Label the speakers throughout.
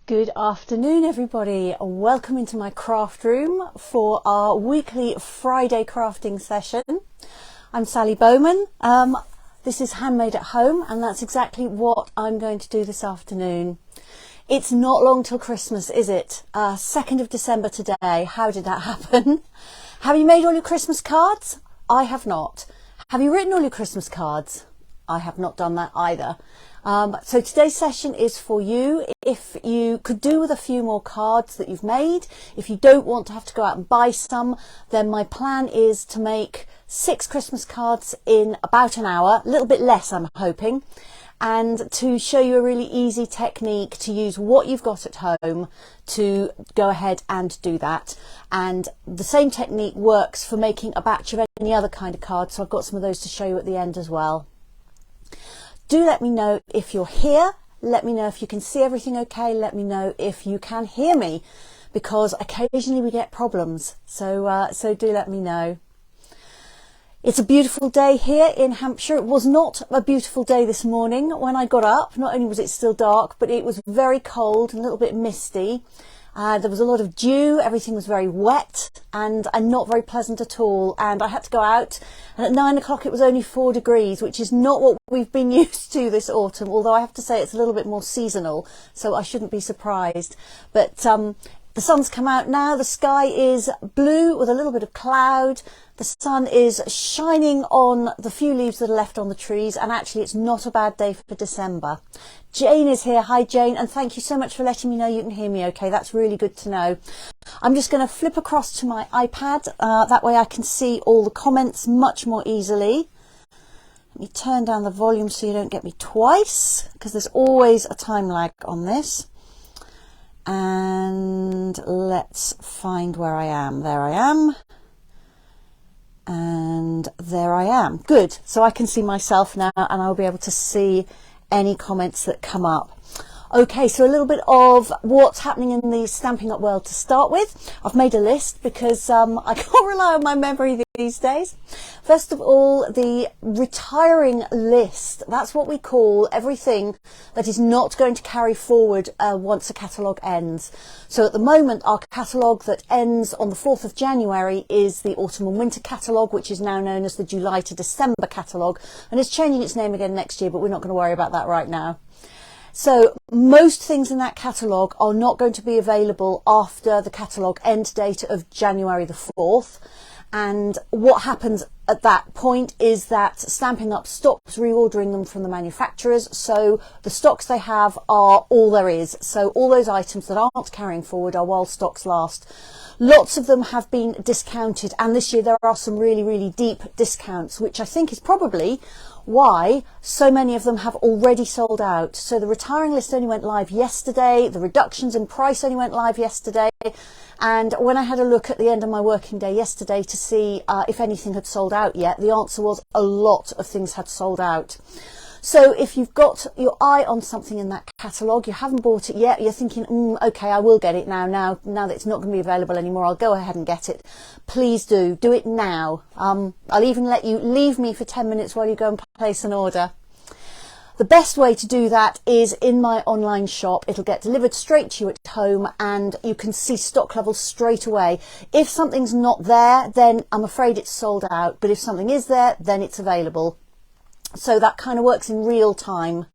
Speaker 1: Good afternoon, everybody. Welcome into my craft room for our weekly Friday crafting session. I'm Sally Bowman. This is Handmade at Home, and that's exactly what I'm going to do this afternoon. It's not long till Christmas, is it? 2nd of December today. How did that happen? Have you made all your Christmas cards? I have not. Have you written all your Christmas cards? I have not done that either. So today's session is for you. If you could do with a few more cards that you've made, if you don't want to have to go out and buy some, then my plan is to make 6 Christmas cards in about an hour, a little bit less I'm hoping, and to show you a really easy technique to use what you've got at home to go ahead and do that. And the same technique works for making a batch of any other kind of card, so I've got some of those to show you at the end as well. Do let me know if you're here. Let me know if you can see everything okay. Let me know if you can hear me, because occasionally we get problems. So do let me know. It's a beautiful day here in Hampshire. It was not a beautiful day this morning when I got up. Not only was it still dark, but it was very cold and a little bit misty. There was a lot of dew, everything was very wet and not very pleasant at all. And I had to go out, and at 9 o'clock it was only 4 degrees, which is not what we've been used to this autumn, although I have to say it's a little bit more seasonal, so I shouldn't be surprised. But the sun's come out now, the sky is blue with a little bit of cloud. The sun is shining on the few leaves that are left on the trees, and actually it's not a bad day for December. Jane is here. Hi Jane, and thank you so much for letting me know you can hear me okay. That's really good to know. I'm just going to flip across to my iPad, that way I can see all the comments much more easily. Let me turn down the volume so you don't get me twice, because there's always a time lag on this. And let's find where I am. There I am. And there I am. Good. So I can see myself now, and I'll be able to see any comments that come up. Okay, so a little bit of what's happening in the Stampin' Up world to start with. I've made a list because I can't rely on my memory these days. First of all, the retiring list. That's what we call everything that is not going to carry forward once a catalogue ends. So at the moment, our catalogue that ends on the 4th of January is the Autumn and Winter catalogue, which is now known as the July to December catalogue, and it's changing its name again next year, but we're not going to worry about that right now. So most things in that catalogue are not going to be available after the catalogue end date of January the 4th. And what happens at that point is that Stampin' Up stops reordering them from the manufacturers, so the stocks they have are all there is. So all those items that aren't carrying forward are while stocks last. Lots of them have been discounted, and this year there are some really, really deep discounts, which I think is probably why so many of them have already sold out. So the retiring list only went live yesterday, the reductions in price only went live yesterday, and when I had a look at the end of my working day yesterday to see if anything had sold out yet, the answer was a lot of things had sold out. So if you've got your eye on something in that catalogue, you haven't bought it yet, you're thinking, okay, I will get it now that it's not going to be available anymore, I'll go ahead and get it. Please do it now. I'll even let you leave me for 10 minutes while you go and place an order. The best way to do that is in my online shop. It'll get delivered straight to you at home, and you can see stock levels straight away. If something's not there, then I'm afraid it's sold out, but if something is there, then it's available. So that kind of works in real time.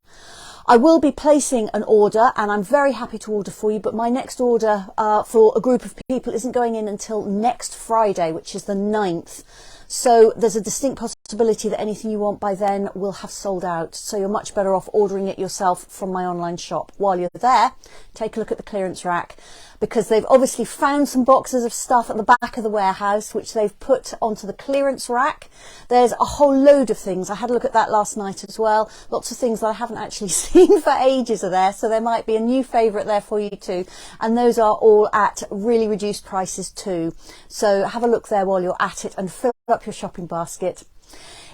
Speaker 1: I will be placing an order, and I'm very happy to order for you, but my next order for a group of people isn't going in until next Friday, which is the 9th. So there's a distinct possibility that anything you want by then will have sold out. So you're much better off ordering it yourself from my online shop. While you're there, take a look at the clearance rack, because they've obviously found some boxes of stuff at the back of the warehouse, which they've put onto the clearance rack. There's a whole load of things. I had a look at that last night as well. Lots of things that I haven't actually seen for ages are there. So there might be a new favourite there for you too. And those are all at really reduced prices too. So have a look there while you're at it and fill up your shopping basket.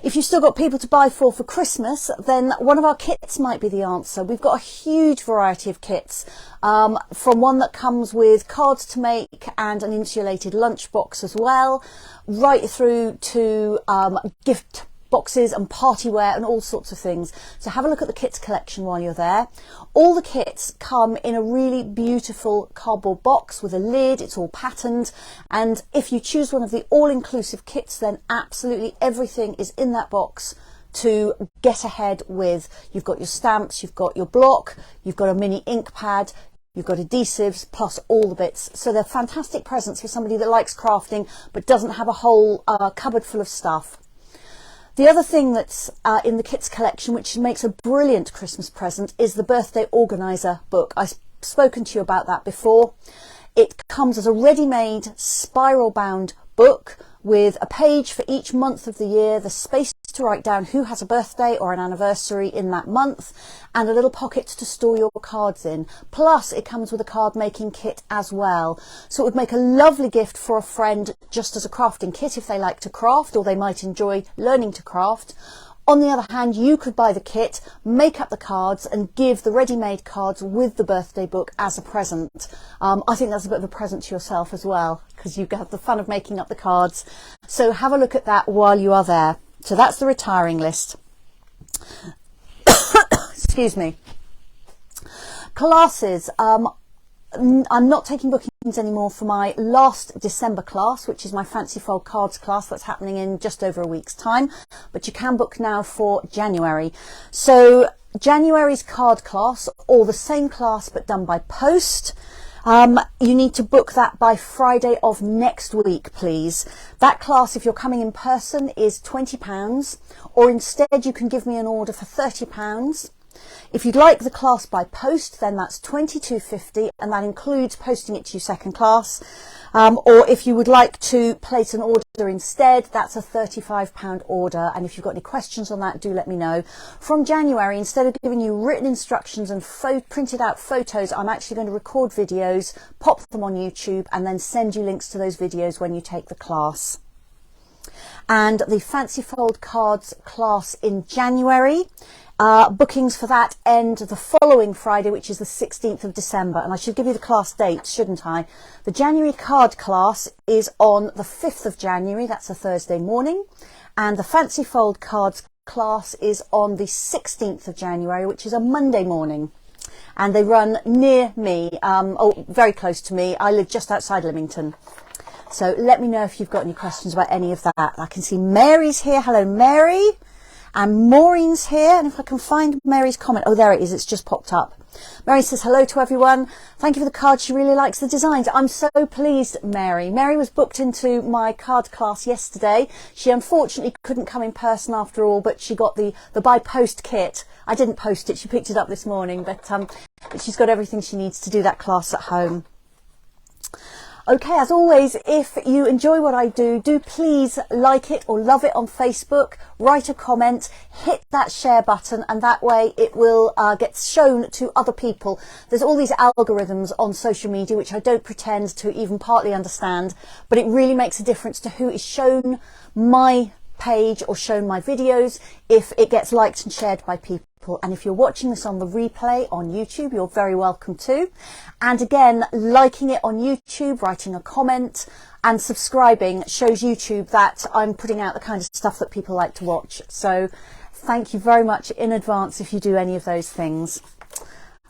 Speaker 1: If you've still got people to buy for Christmas, then one of our kits might be the answer. We've got a huge variety of kits, from one that comes with cards to make and an insulated lunchbox as well, right through to gift boxes and party wear and all sorts of things. So have a look at the kits collection while you're there. All the kits come in a really beautiful cardboard box with a lid. It's all patterned, and if you choose one of the all-inclusive kits, then absolutely everything is in that box to get ahead with. You've got your stamps, you've got your block, you've got a mini ink pad, you've got adhesives, plus all the bits. So they're fantastic presents for somebody that likes crafting but doesn't have a whole cupboard full of stuff. The other thing that's in the kits collection, which makes a brilliant Christmas present, is the birthday organizer book. I've spoken to you about that before. It comes as a ready-made spiral bound book with a page for each month of the year, the space to write down who has a birthday or an anniversary in that month, and a little pocket to store your cards in. Plus it comes with a card making kit as well. So it would make a lovely gift for a friend just as a crafting kit if they like to craft, or they might enjoy learning to craft. On the other hand, you could buy the kit, make up the cards and give the ready-made cards with the birthday book as a present. I think that's a bit of a present to yourself as well, because you have the fun of making up the cards. So have a look at that while you are there. So that's the retiring list. Excuse me. Classes. I'm not taking bookings anymore for my last December class, which is my Fancy Fold Cards class. That's happening in just over a week's time, but you can book now for January. So January's card class, or the same class but done by post, you need to book that by Friday of next week, please. That class, if you're coming in person, is £20, or instead you can give me an order for £30. If you'd like the class by post, then that's £22.50, and that includes posting it to your second class. Or if you would like to place an order instead, that's a £35 order. And if you've got any questions on that, do let me know. From January, instead of giving you written instructions and printed out photos, I'm actually going to record videos, pop them on YouTube, and then send you links to those videos when you take the class. And the Fancy Fold Cards class in January, bookings for that end the following Friday, which is the 16th of December. And I should give you the class dates, shouldn't I? The January card class is on the 5th of January. That's a Thursday morning. And the Fancy Fold Cards class is on the 16th of January, which is a Monday morning. And they run near me, very close to me. I live just outside Lymington. So let me know if you've got any questions about any of that. I can see Mary's here. Hello, Mary. And Maureen's here, and if I can find Mary's comment, oh, there it is, it's just popped up. Mary says hello to everyone. Thank you for the card. She really likes the designs. I'm so pleased, Mary. Mary was booked into my card class yesterday. She unfortunately couldn't come in person after all, but she got the by post kit. I didn't post it. She picked it up this morning, but she's got everything she needs to do that class at home. Okay, as always, if you enjoy what I do, do please like it or love it on Facebook, write a comment, hit that share button, and that way it will get shown to other people. There's all these algorithms on social media, which I don't pretend to even partly understand, but it really makes a difference to who is shown my page or shown my videos if it gets liked and shared by people. And if you're watching this on the replay on YouTube, you're very welcome too. And again, liking it on YouTube, writing a comment and subscribing shows YouTube that I'm putting out the kind of stuff that people like to watch. So thank you very much in advance if you do any of those things.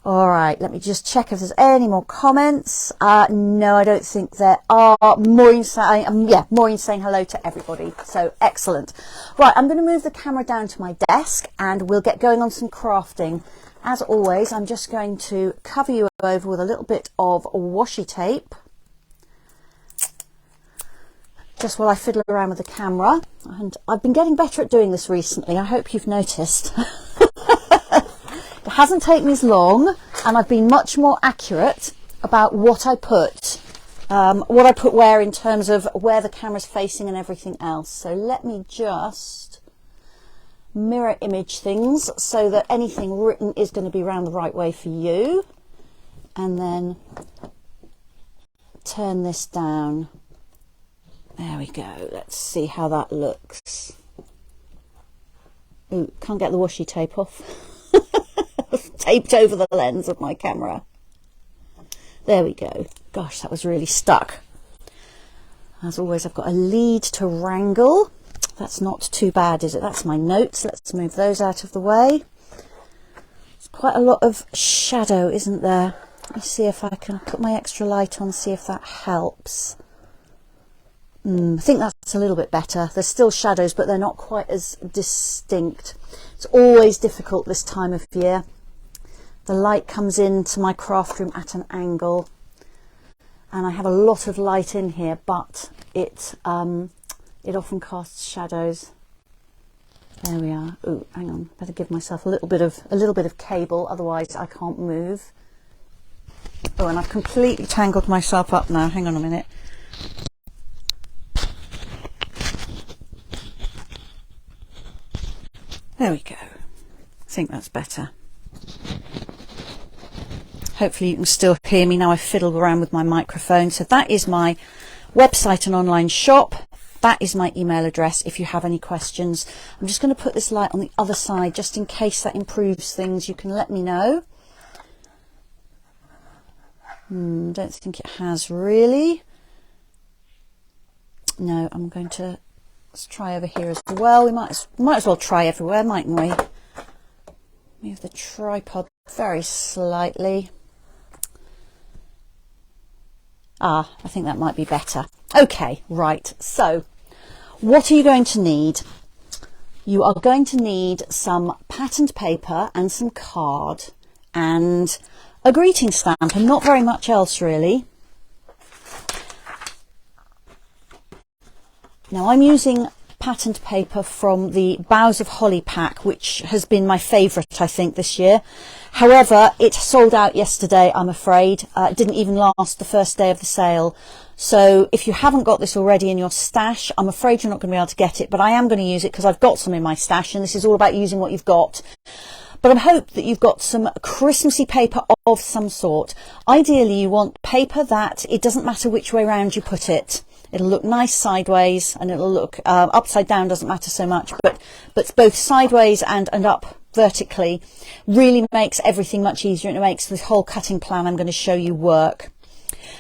Speaker 1: All right, let me just check if there's any more comments. No, I don't think there are. Maureen's saying hello to everybody. So excellent. Right, I'm going to move the camera down to my desk and we'll get going on some crafting. As always, I'm just going to cover you over with a little bit of washi tape, just while I fiddle around with the camera. And I've been getting better at doing this recently. I hope you've noticed. It hasn't taken as long, and I've been much more accurate about what I put where in terms of where the camera's facing and everything else. So let me just mirror image things so that anything written is going to be round the right way for you. And then turn this down. There we go. Let's see how that looks. Ooh, can't get the washi tape off. Taped over the lens of my camera. There we go. Gosh, that was really stuck. As always, I've got a lead to wrangle. That's not too bad, is it? That's my notes. Let's move those out of the way. There's quite a lot of shadow, isn't there? Let me see if I can put my extra light on, see if that helps. I think that's a little bit better. There's still shadows, but they're not quite as distinct. It's always difficult this time of year. The light comes into my craft room at an angle, and I have a lot of light in here, but it often casts shadows. There we are. Oh, hang on. Better give myself a little bit of cable, otherwise I can't move. Oh, and I've completely tangled myself up now. Hang on a minute. There we go. I think that's better. Hopefully you can still hear me now. I've fiddled around with my microphone. So that is my website and online shop. That is my email address if you have any questions. I'm just going to put this light on the other side just in case that improves things. You can let me know. Don't think it has really. No, I'm going to... Let's try over here as well. We might as well try everywhere, mightn't we? Move the tripod very slightly. I think that might be better. Okay, right. So, what are you going to need? You are going to need some patterned paper and some card and a greeting stamp, and not very much else really. Now I'm using patterned paper from the Boughs of Holly pack, which has been my favourite, I think, this year. However, it sold out yesterday, I'm afraid. It didn't even last the first day of the sale. So if you haven't got this already in your stash, I'm afraid you're not going to be able to get it, but I am going to use it because I've got some in my stash, and this is all about using what you've got. But I hope that you've got some Christmassy paper of some sort. Ideally, you want paper that it doesn't matter which way round you put it. It'll look nice sideways, and it'll look upside down, doesn't matter so much, but both sideways and up vertically really makes everything much easier, and it makes this whole cutting plan I'm going to show you work.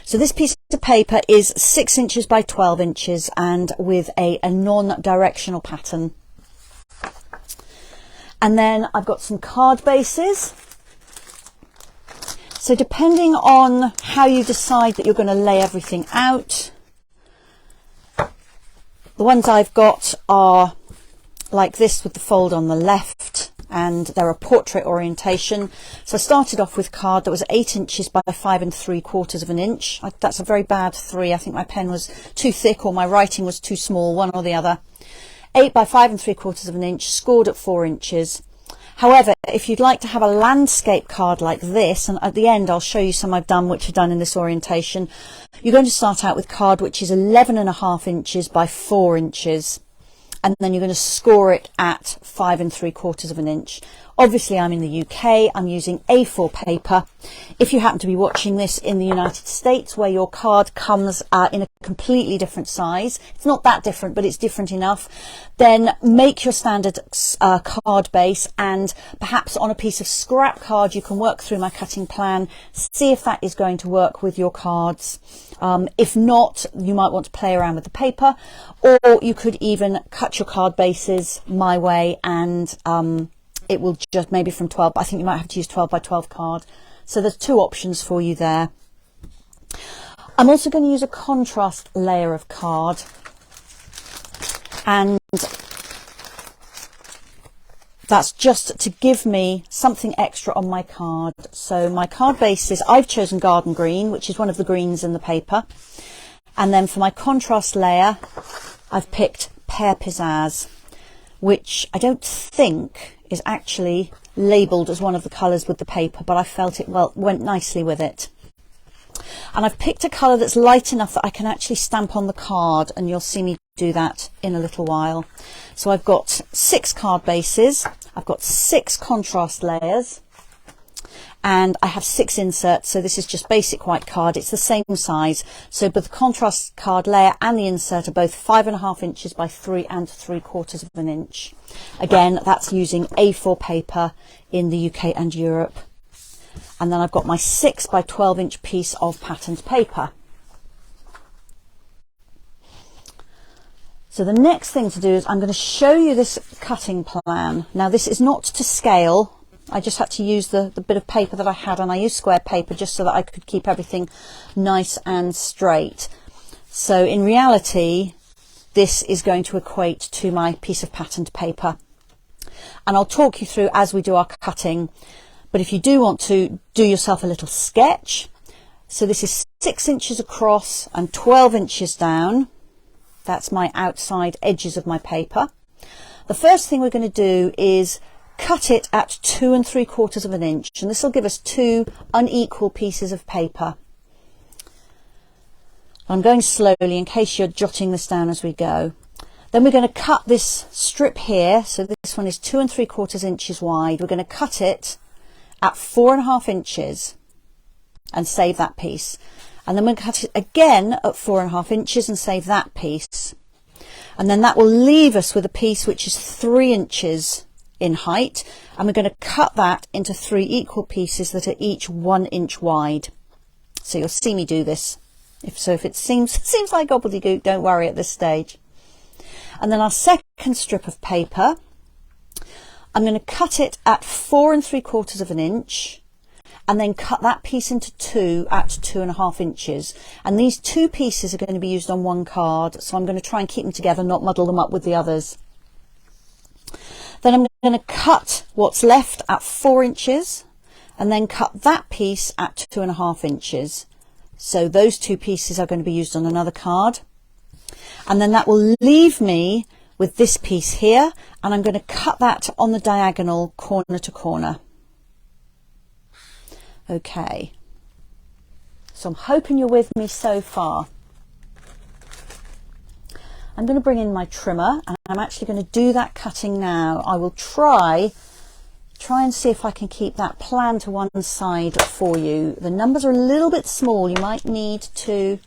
Speaker 1: So this piece of paper is 6 inches by 12 inches and with a non-directional pattern. And then I've got some card bases. So depending on how you decide that you're going to lay everything out, the ones I've got are like this with the fold on the left, and they're a portrait orientation. So I started off with card that was 8 inches by 5 3/4 of an inch. That's a very bad 3. I think my pen was too thick or my writing was too small, one or the other. 8 by 5 3/4 of an inch, scored at 4 inches. However, if you'd like to have a landscape card like this, and at the end I'll show you some I've done which are done in this orientation, you're going to start out with card which is 11.5 inches by 4 inches, and then you're going to score it at 5 3/4 of an inch. Obviously I'm in the UK, I'm using A4 paper. If you happen to be watching this in the United States, where your card comes in a completely different size, it's not that different, but it's different enough, then make your standard card base, and perhaps on a piece of scrap card you can work through my cutting plan, see if that is going to work with your cards. If not, you might want to play around with the paper, or you could even cut your card bases my way, and it will just maybe from 12, I think you might have to use 12 by 12 card. So there's 2 options for you there. I'm also going to use a contrast layer of card, and that's just to give me something extra on my card. So my card bases, I've chosen garden green, which is one of the greens in the paper. And then for my contrast layer, I've picked pear pizzazz, which I don't think is actually labelled as one of the colours with the paper, but I felt it went nicely with it. And I've picked a colour that's light enough that I can actually stamp on the card, and you'll see me do that in a little while. So I've got 6 card bases, I've got 6 contrast layers, and I have 6 inserts. So this is just basic white card, it's the same size. So both the contrast card layer and the insert are both 5.5 inches by 3 3/4 of an inch. Again, that's using A4 paper in the UK and Europe. And then I've got my 6 by 12 inch piece of patterned paper. So the next thing to do is I'm going to show you this cutting plan. Now this is not to scale. I just had to use the bit of paper that I had, and I used square paper just so that I could keep everything nice and straight. So in reality, this is going to equate to my piece of patterned paper. And I'll talk you through as we do our cutting. But if you do want to do yourself a little sketch, so this is 6 inches across and 12 inches down. That's my outside edges of my paper. The first thing we're going to do is cut it at 2 3/4 of an inch, and this will give us 2 unequal pieces of paper. I'm going slowly in case you're jotting this down as we go. Then we're going to cut this strip here. So this one is 2 3/4 inches wide. We're going to cut it at 4.5 inches and save that piece. And then we'll cut it again at 4.5 inches and save that piece. And then that will leave us with a piece which is 3 inches in height. And we're going to cut that into 3 equal pieces that are each 1 inch wide. So you'll see me do this. If it seems like gobbledygook, don't worry at this stage. And then our second strip of paper, I'm going to cut it at 4 3/4 of an inch. And then cut that piece into 2 at 2.5 inches. And these 2 pieces are going to be used on one card. So I'm going to try and keep them together, not muddle them up with the others. Then I'm going to cut what's left at 4 inches and then cut that piece at 2.5 inches. So those 2 pieces are going to be used on another card. And then that will leave me with this piece here. And I'm going to cut that on the diagonal corner to corner. Okay, so I'm hoping you're with me so far. I'm going to bring in my trimmer, and I'm actually going to do that cutting now. I will try and see if I can keep that plan to one side for you. The numbers are a little bit small. You might need to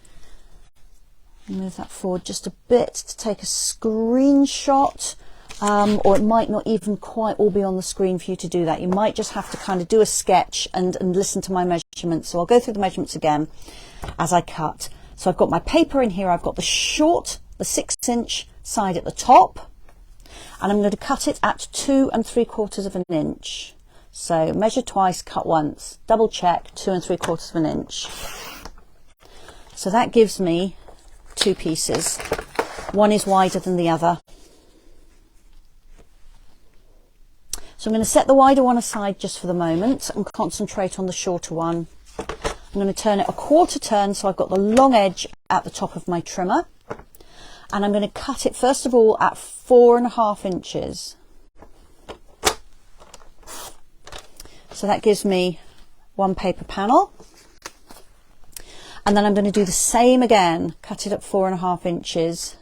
Speaker 1: move that forward just a bit to take a screenshot. Or it might not even quite all be on the screen for you to do that. You might just have to kind of do a sketch and listen to my measurements. So I'll go through the measurements again as I cut. So I've got my paper in here. I've got the 6 inch side at the top, and I'm going to cut it at 2 3/4 of an inch. So measure twice, cut once, double check, 2 3/4 of an inch. So that gives me 2 pieces. One is wider than the other. So I'm going to set the wider one aside just for the moment and concentrate on the shorter one. I'm going to turn it a 1/4 turn so I've got the long edge at the top of my trimmer. And I'm going to cut it first of all at 4.5 inches. So that gives me 1 paper panel. And then I'm going to do the same again, cut it at 4.5 inches.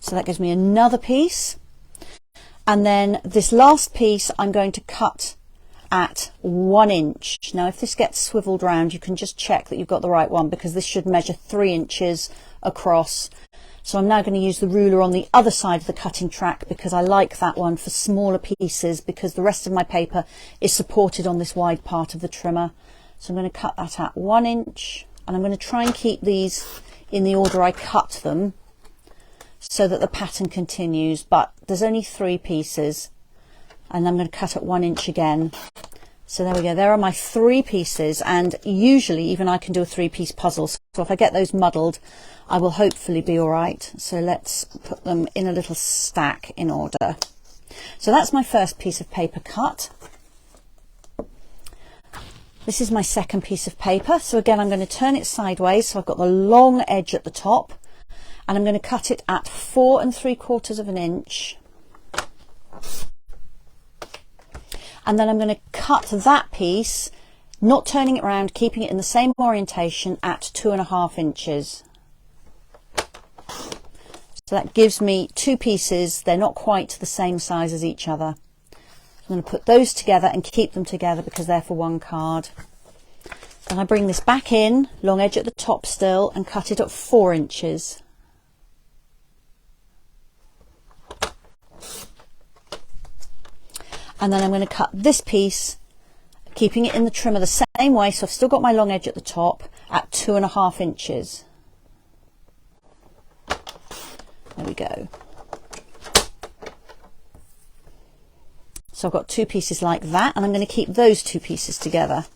Speaker 1: So that gives me another piece. And then this last piece I'm going to cut at 1 inch. Now if this gets swiveled round, you can just check that you've got the right one, because this should measure 3 inches across. So I'm now going to use the ruler on the other side of the cutting track, because I like that one for smaller pieces, because the rest of my paper is supported on this wide part of the trimmer. So I'm going to cut that at 1 inch, and I'm going to try and keep these in the order I cut them, so that the pattern continues. But there's only 3 pieces, and I'm going to cut at 1 inch again. So there we go, there are my 3 pieces, and usually even I can do a 3-piece puzzle, so if I get those muddled I will hopefully be all right. So let's put them in a little stack in order. So that's my first piece of paper cut. This is my second piece of paper. So again, I'm going to turn it sideways so I've got the long edge at the top. And I'm going to cut it at 4 3/4 of an inch. And then I'm going to cut that piece, not turning it around, keeping it in the same orientation, at 2.5 inches. So that gives me 2 pieces. They're not quite the same size as each other. I'm going to put those together and keep them together because they're for one card. Then I bring this back in, long edge at the top still, and cut it at 4 inches. And then I'm going to cut this piece, keeping it in the trimmer the same way, so I've still got my long edge at the top, at 2.5 inches. we go. So I've got 2 pieces like that, and I'm going to keep those 2 pieces together.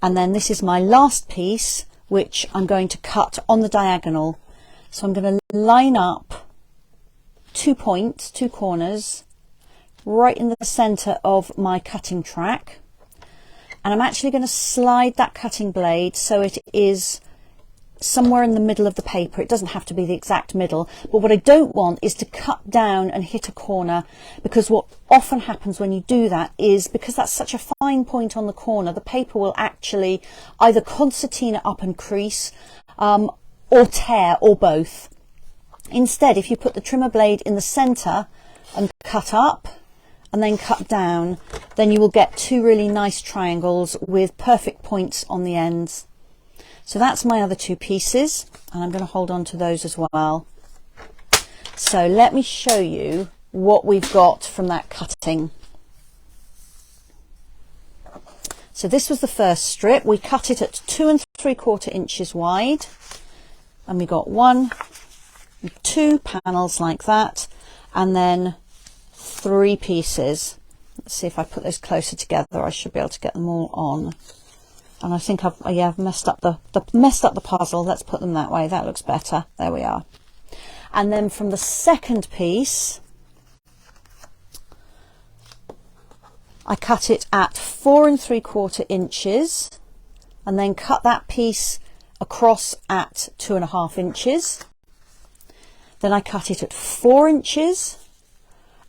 Speaker 1: And then this is my last piece, which I'm going to cut on the diagonal. So I'm going to line up 2 points, 2 corners, right in the center of my cutting track. And I'm actually going to slide that cutting blade so it is somewhere in the middle of the paper. It doesn't have to be the exact middle, but what I don't want is to cut down and hit a corner, because what often happens when you do that is, because that's such a fine point on the corner, the paper will actually either concertina up and crease or tear, or both. Instead, if you put the trimmer blade in the center and cut up and then cut down, then you will get 2 really nice triangles with perfect points on the ends. So that's my other 2 pieces, and I'm going to hold on to those as well. So let me show you what we've got from that cutting. So this was the first strip. We cut it at 2 3/4 inches wide, and we got 1, 2 panels like that, and then 3 pieces. Let's see if I put those closer together. I should be able to get them all on. And I think I've messed up the puzzle. Let's put them that way. That looks better. There we are. And then from the second piece, I cut it at 4 3/4 inches, and then cut that piece across at 2.5 inches. Then I cut it at 4 inches,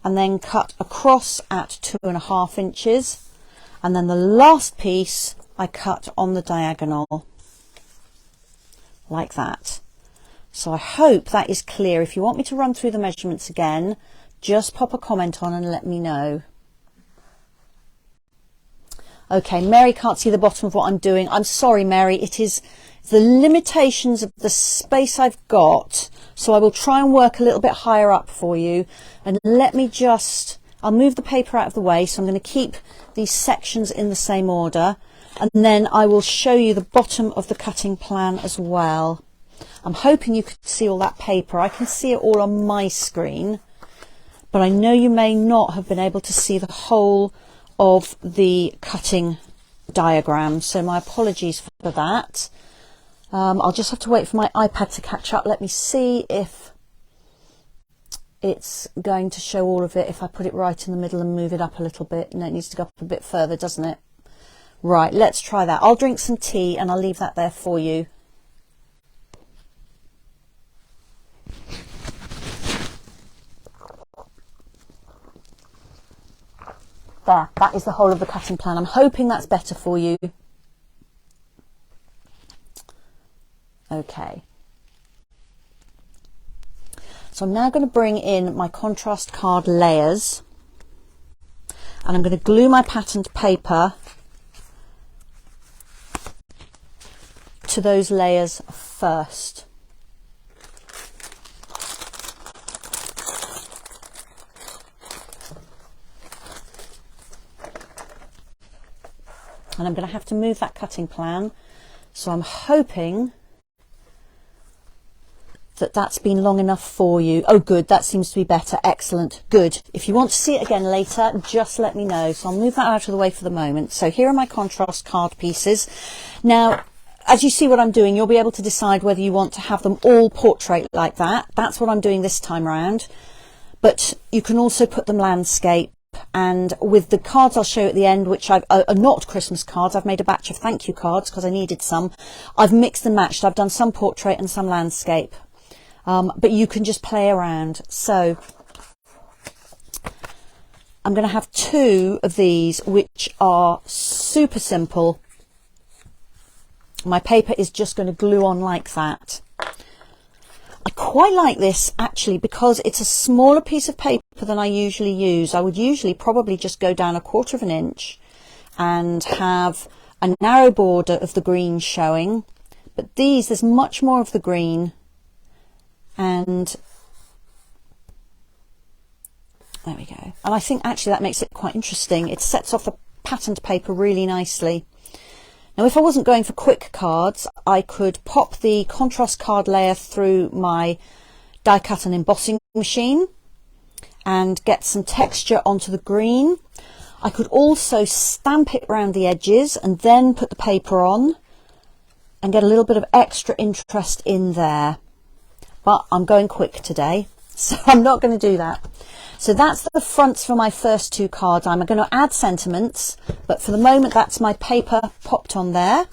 Speaker 1: and then cut across at 2.5 inches. And then the last piece I cut on the diagonal like that. So I hope that is clear. If you want me to run through the measurements again, just pop a comment on and let me know. Okay, Mary can't see the bottom of what I'm doing. I'm sorry, Mary. It is the limitations of the space I've got. So I will try and work a little bit higher up for you. And let me just, I'll move the paper out of the way. So I'm going to keep these sections in the same order. And then I will show you the bottom of the cutting plan as well. I'm hoping you could see all that paper. I can see it all on my screen, but I know you may not have been able to see the whole of the cutting diagram. So my apologies for that. I'll just have to wait for my iPad to catch up. Let me see if it's going to show all of it. If I put it right in the middle and move it up a little bit. No, it needs to go up a bit further, doesn't it? Right, let's try that. I'll drink some tea and I'll leave that there for you. There, that is the whole of the cutting plan. I'm hoping that's better for you. Okay. So I'm now going to bring in my contrast card layers, and I'm going to glue my patterned paper to those layers first. And I'm going to have to move that cutting plan, so I'm hoping that that's been long enough for you. Oh good, that seems to be better. Excellent, good. If you want to see it again later, just let me know. So I'll move that out of the way for the moment. So here are my contrast card pieces. Now, as you see what I'm doing, you'll be able to decide whether you want to have them all portrait like that. That's what I'm doing this time around. But you can also put them landscape. And with the cards I'll show you at the end, which are not Christmas cards, I've made a batch of thank you cards because I needed some. I've mixed and matched. I've done some portrait and some landscape. But you can just play around. So I'm going to have 2 of these, which are super simple. My paper is just going to glue on like that. I quite like this actually because it's a smaller piece of paper than I usually use. I would usually probably just go down 1/4 inch and have a narrow border of the green showing, but these, there's much more of the green, and there we go. And I think actually that makes it quite interesting. It sets off the patterned paper really nicely. Now, if I wasn't going for quick cards, I could pop the contrast card layer through my die cut and embossing machine and get some texture onto the green. I could also stamp it around the edges and then put the paper on and get a little bit of extra interest in there. But I'm going quick today, so I'm not going to do that. So that's the fronts for my first two cards. I'm going to add sentiments, but for the moment that's my paper popped on there.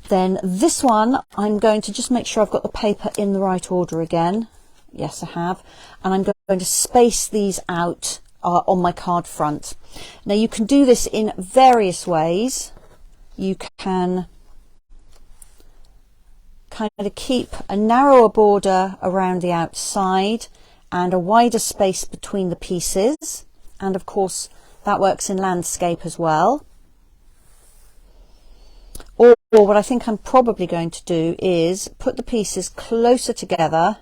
Speaker 1: Then this one, I'm going to just make sure I've got the paper in the right order again. Yes, I have. And I'm going to space these out on my card front. Now you can do this in various ways. You can kind of keep a narrower border around the outside and a wider space between the pieces. And of course, that works in landscape as well. Or what I think I'm probably going to do is put the pieces closer together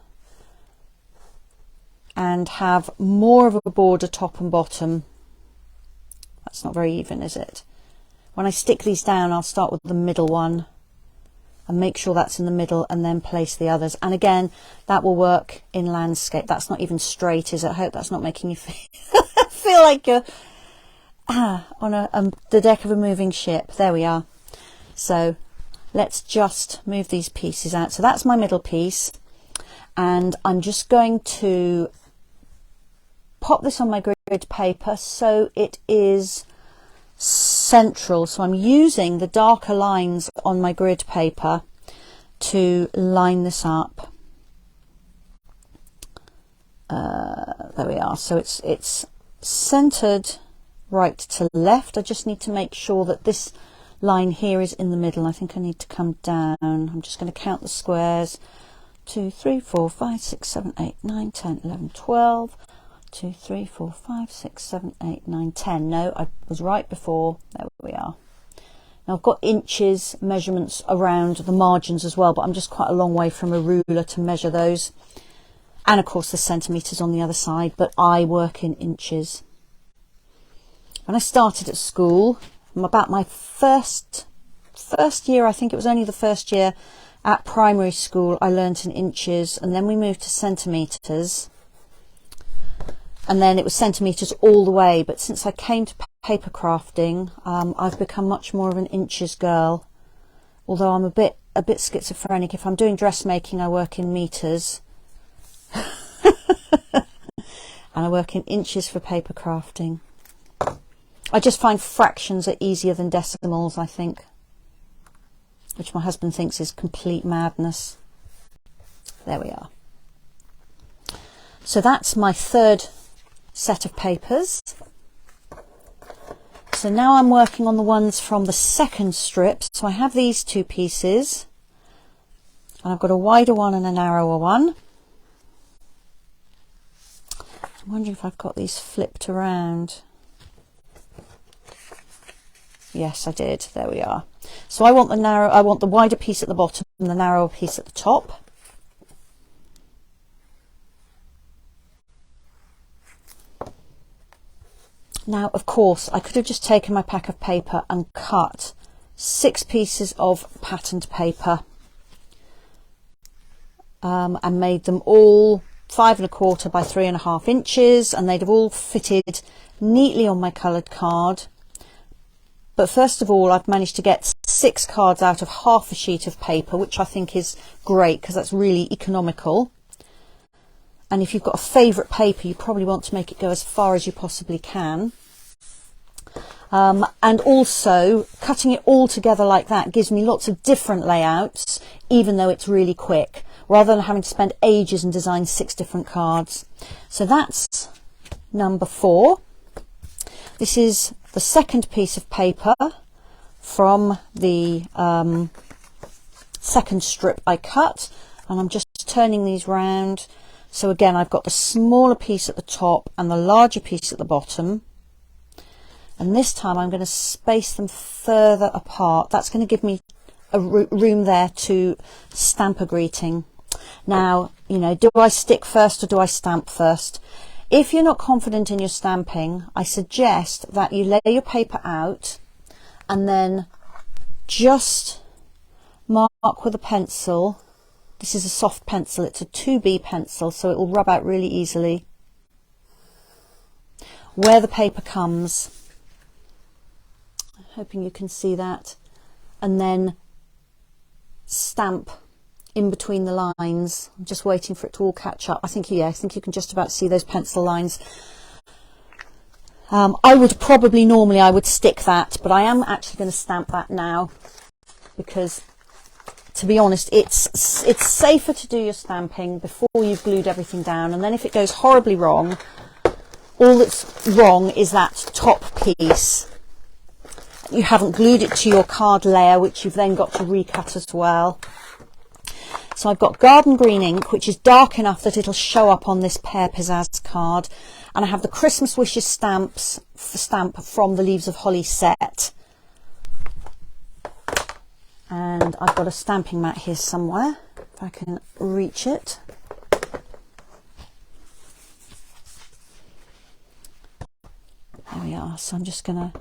Speaker 1: and have more of a border top and bottom. That's not very even, is it? When I stick these down, I'll start with the middle one and make sure that's in the middle and then place the others. And again, that will work in landscape. That's not even straight, is it? I hope that's not making you feel like you're on the deck of a moving ship. There we are. So let's just move these pieces out. So that's my middle piece, and I'm just going to pop this on my grid paper so it is central. So I'm using the darker lines on my grid paper to line this up. There we are. So it's centered right to left. I just need to make sure that this line here is in the middle. I think I need to come down. I'm just going to count the squares. 2, 3, 4, 5, 6, 7, 8, 9, 10, 11, 12. 2, 3, 4, 5, 6, 7, 8, 9, 10. No, I was right before. There we are. Now I've got inches measurements around the margins as well, but I'm just quite a long way from a ruler to measure those. And of course the centimetres on the other side, but I work in inches. When I started at school, about my first year, I think it was only the first year at primary school, I learnt in inches, and then we moved to centimetres, and then it was centimetres all the way. But since I came to paper crafting, I've become much more of an inches girl, although I'm a bit schizophrenic. If I'm doing dressmaking, I work in metres and I work in inches for paper crafting. I just find fractions are easier than decimals, I think, which my husband thinks is complete madness. There we are. So that's my third set of papers. So now I'm working on the ones from the second strip. So I have these two pieces, and I've got a wider one and a narrower one. I'm wondering if I've got these flipped around. Yes, I did. There we are. So I want the wider piece at the bottom and the narrower piece at the top. Now, of course, I could have just taken my pack of paper and cut 6 pieces of patterned paper and made them all 5 1/4 by 3 1/2 inches, and they'd have all fitted neatly on my coloured card. But first of all, I've managed to get 6 cards out of half a sheet of paper, which I think is great because that's really economical. And if you've got a favourite paper, you probably want to make it go as far as you possibly can. And also, cutting it all together like that gives me lots of different layouts, even though it's really quick, rather than having to spend ages and design 6 different cards. So that's number 4. This is the second piece of paper from the second strip I cut, and I'm just turning these round. So again, I've got the smaller piece at the top and the larger piece at the bottom, and this time I'm going to space them further apart. That's going to give me a room there to stamp a greeting. Now, you know, do I stick first or do I stamp first? If you're not confident in your stamping, I suggest that you lay your paper out and then just mark with a pencil. This is a soft pencil, it's a 2B pencil, so it will rub out really easily where the paper comes. I'm hoping you can see that. And then stamp in between the lines. I'm just waiting for it to all catch up. I think you can just about see those pencil lines. I would probably normally I would stick that, but I am actually going to stamp that now because, to be honest, it's safer to do your stamping before you've glued everything down, and then if it goes horribly wrong, all that's wrong is that top piece. You haven't glued it to your card layer, which you've then got to recut as well. So I've got garden green ink, which is dark enough that it'll show up on this Pear Pizzazz card, and I have the Christmas Wishes stamp from the Leaves of Holly set. And I've got a stamping mat here somewhere, if I can reach it. There we are. So I'm just going to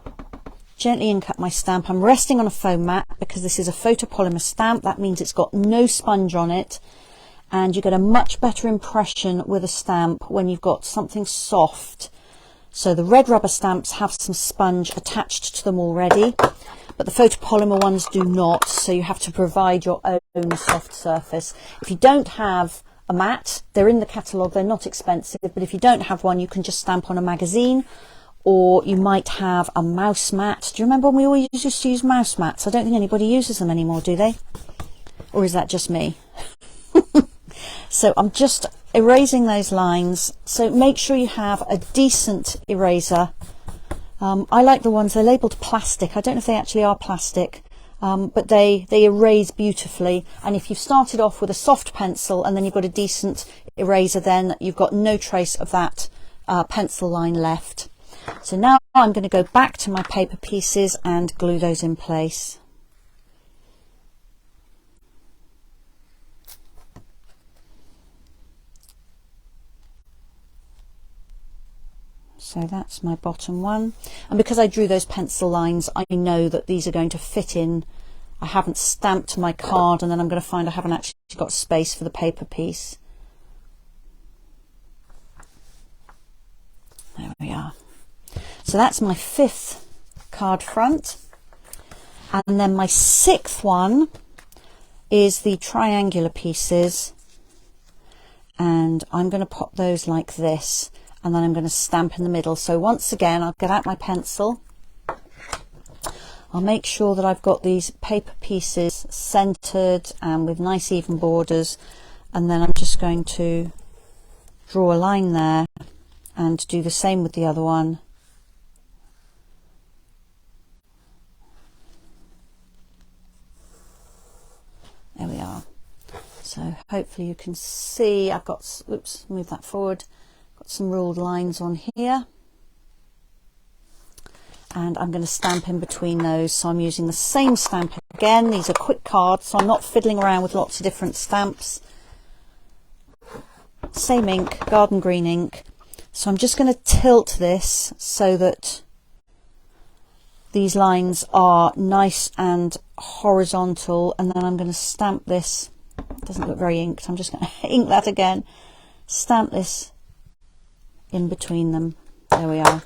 Speaker 1: gently ink up my stamp. I'm resting on a foam mat because this is a photopolymer stamp. That means it's got no sponge on it, and you get a much better impression with a stamp when you've got something soft. So the red rubber stamps have some sponge attached to them already, but the photopolymer ones do not, so you have to provide your own soft surface. If you don't have a mat, they're in the catalogue, they're not expensive, but if you don't have one, you can just stamp on a magazine, or you might have a mouse mat. Do you remember when we always used to use mouse mats? I don't think anybody uses them anymore, do they? Or is that just me? So I'm just erasing those lines. So make sure you have a decent eraser. I like the ones, they're labelled plastic. I don't know if they actually are plastic, but they erase beautifully. And if you've started off with a soft pencil and then you've got a decent eraser, then you've got no trace of that pencil line left. So now I'm going to go back to my paper pieces and glue those in place. So that's my bottom one, and because I drew those pencil lines, I know that these are going to fit in. I haven't stamped my card, and then I'm going to find I haven't actually got space for the paper piece. There we are. So that's my 5th card front, and then my 6th one is the triangular pieces, and I'm going to pop those like this, and then I'm going to stamp in the middle. So once again, I'll get out my pencil. I'll make sure that I've got these paper pieces centered and with nice even borders, and then I'm just going to draw a line there and do the same with the other one. There we are. So hopefully you can see I've got, oops, move that forward, got some ruled lines on here, and I'm going to stamp in between those. So I'm using the same stamp again. These are quick cards, so I'm not fiddling around with lots of different stamps. Same ink, garden green ink. So I'm just going to tilt this so that these lines are nice and horizontal, and then I'm going to stamp this. It doesn't look very inked. I'm just going to ink that again. Stamp this in between them. There we are.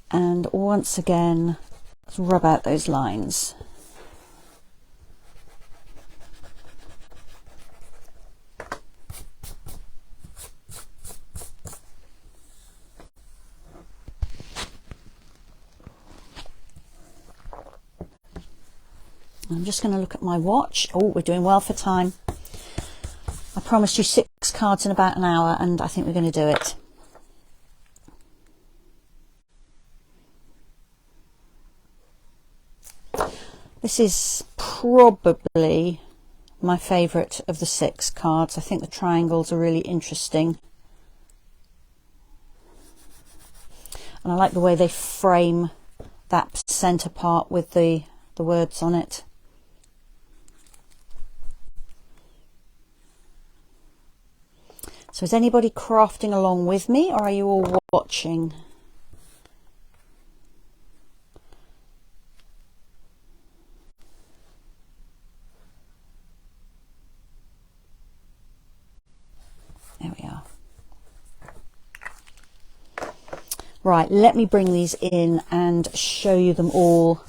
Speaker 1: And once again, let's rub out those lines. I'm just going to look at my watch. Oh, we're doing well for time. I promised you 6 cards in about an hour, and I think we're going to do it. This is probably my favourite of the 6 cards. I think the triangles are really interesting. And I like the way they frame that centre part with the words on it. So is anybody crafting along with me, or are you all watching? There we are. Right, let me bring these in and show you them all.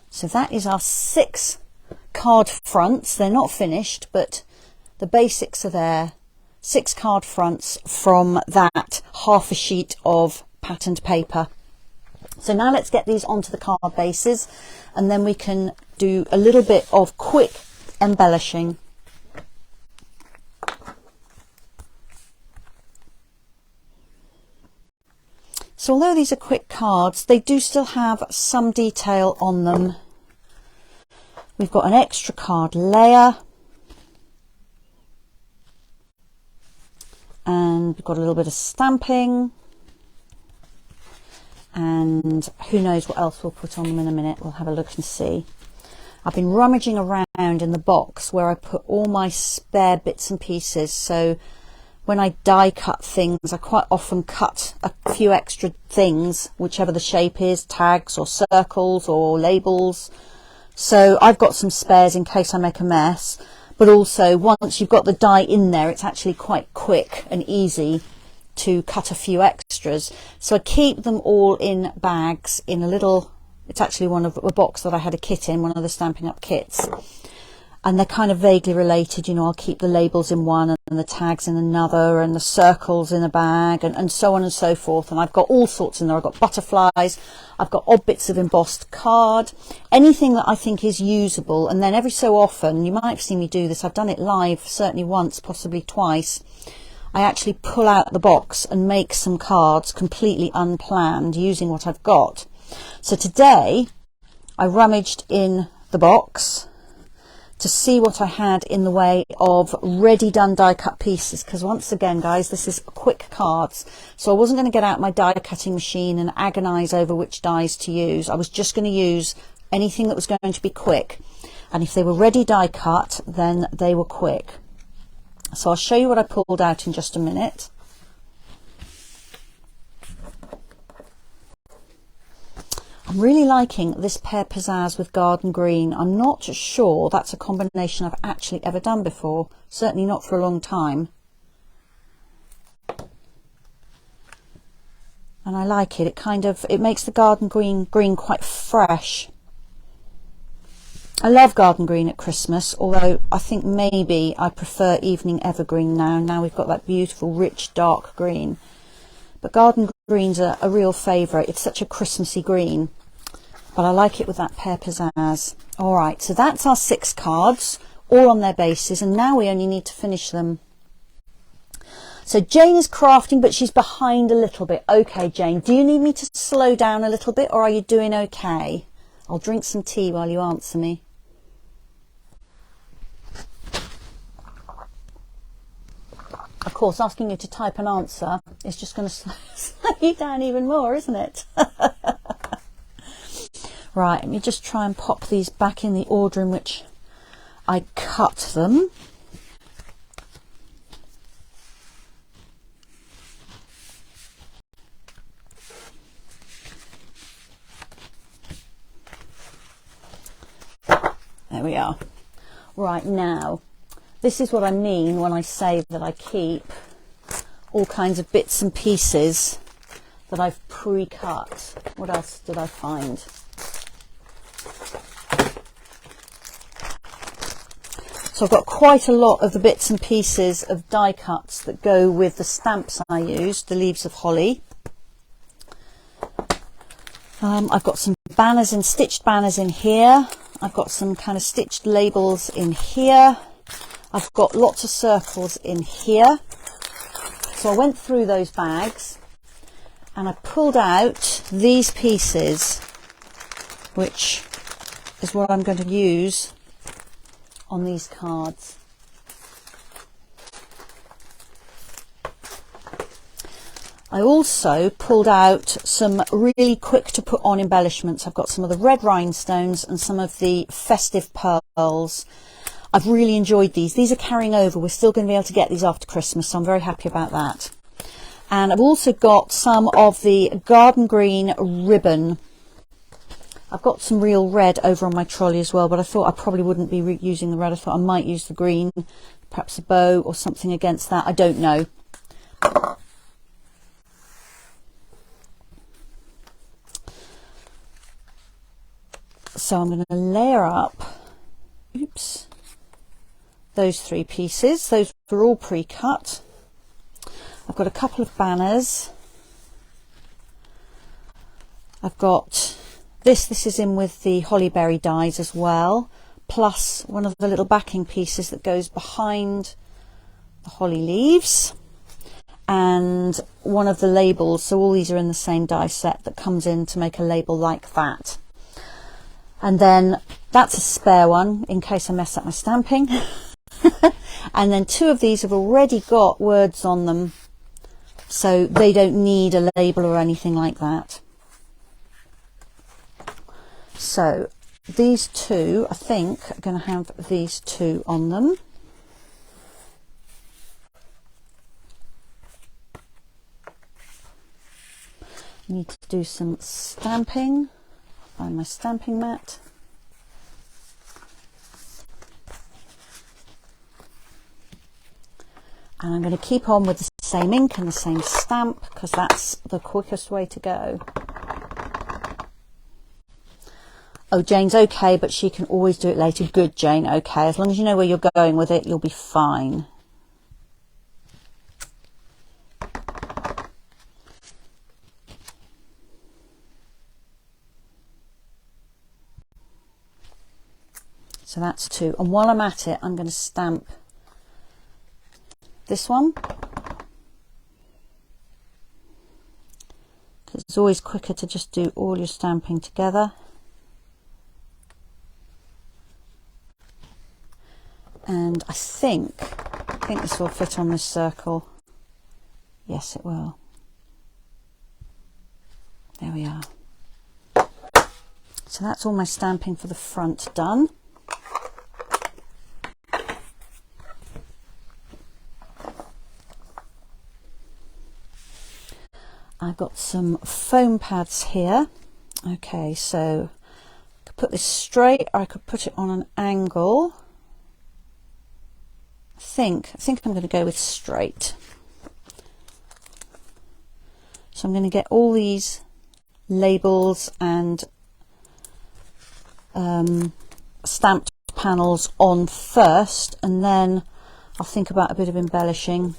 Speaker 1: So that is our 6 card fronts. They're not finished, but the basics are there. 6 card fronts from that half a sheet of patterned paper. So now let's get these onto the card bases, and then we can do a little bit of quick embellishing. So although these are quick cards, they do still have some detail on them. We've got an extra card layer, and we've got a little bit of stamping, and who knows what else we'll put on them in a minute. We'll have a look and see. I've been rummaging around in the box where I put all my spare bits and pieces, so when I die cut things, I quite often cut a few extra things, whichever the shape is, tags or circles or labels. So I've got some spares in case I make a mess, but also once you've got the die in there, it's actually quite quick and easy to cut a few extras. So I keep them all in bags in a little, it's actually one of a box that I had a kit in, one of the Stampin' Up kits. And they're kind of vaguely related, you know, I'll keep the labels in one and the tags in another and the circles in a bag and so on and so forth. And I've got all sorts in there. I've got butterflies, I've got odd bits of embossed card, anything that I think is usable. And then every so often, you might have seen me do this, I've done it live, certainly once, possibly twice. I actually pull out the box and make some cards completely unplanned using what I've got. So today I rummaged in the box to see what I had in the way of ready done die cut pieces, because once again guys, this is quick cards, so I wasn't going to get out my die cutting machine and agonize over which dies to use. I was just going to use anything that was going to be quick, and if they were ready die cut, then they were quick. So I'll show you what I pulled out in just a minute. I'm really liking this pear pizzazz with garden green. I'm not sure that's a combination I've actually ever done before, certainly not for a long time. And I like it. It makes the garden green quite fresh. I love garden green at Christmas, although I think maybe I prefer evening evergreen now. Now we've got that beautiful rich dark green. But garden green's a real favourite. It's such a Christmassy green. But I like it with that pear pizzazz. All right, so that's our 6 cards, all on their bases, and now we only need to finish them. So Jane is crafting, but she's behind a little bit. Okay, Jane, do you need me to slow down a little bit, or are you doing okay? I'll drink some tea while you answer me. Of course, asking you to type an answer is just going to slow you down even more, isn't it? Right, let me just try and pop these back in the order in which I cut them. There we are. Right, now, this is what I mean when I say that I keep all kinds of bits and pieces that I've pre-cut. What else did I find? So I've got quite a lot of the bits and pieces of die cuts that go with the stamps I used, the leaves of holly. I've got some banners and stitched banners in here. I've got some kind of stitched labels in here. I've got lots of circles in here. So I went through those bags and I pulled out these pieces, which is what I'm going to use on these cards. I also pulled out some really quick to put on embellishments. I've got some of the red rhinestones and some of the festive pearls. I've really enjoyed these. These are carrying over. We're still going to be able to get these after Christmas, so I'm very happy about that. And I've also got some of the garden green ribbon. I've got some real red over on my trolley as well, but I thought I probably wouldn't be using the red. I thought I might use the green, perhaps a bow or something against that. I don't know. So I'm going to layer up, oops, those 3 pieces. Those are all pre-cut. I've got a couple of banners. I've got this is in with the hollyberry dies as well, plus one of the little backing pieces that goes behind the holly leaves, and one of the labels. So all these are in the same die set that comes in to make a label like that. And then that's a spare one in case I mess up my stamping. And then 2 of these have already got words on them, so they don't need a label or anything like that. So these 2, I think, are going to have these 2 on them. I need to do some stamping. Find my stamping mat. And I'm going to keep on with the same ink and the same stamp because that's the quickest way to go. Oh, Jane's okay, but she can always do it later. Good, Jane, okay. As long as you know where you're going with it, you'll be fine. So that's 2. And while I'm at it, I'm going to stamp this one, because it's always quicker to just do all your stamping together. And I think this will fit on this circle. Yes, it will. There we are. So that's all my stamping for the front done. I've got some foam pads here. Okay, so I could put this straight or I could put it on an angle. I think I'm going to go with straight. So I'm going to get all these labels and stamped panels on first, and then I'll think about a bit of embellishing.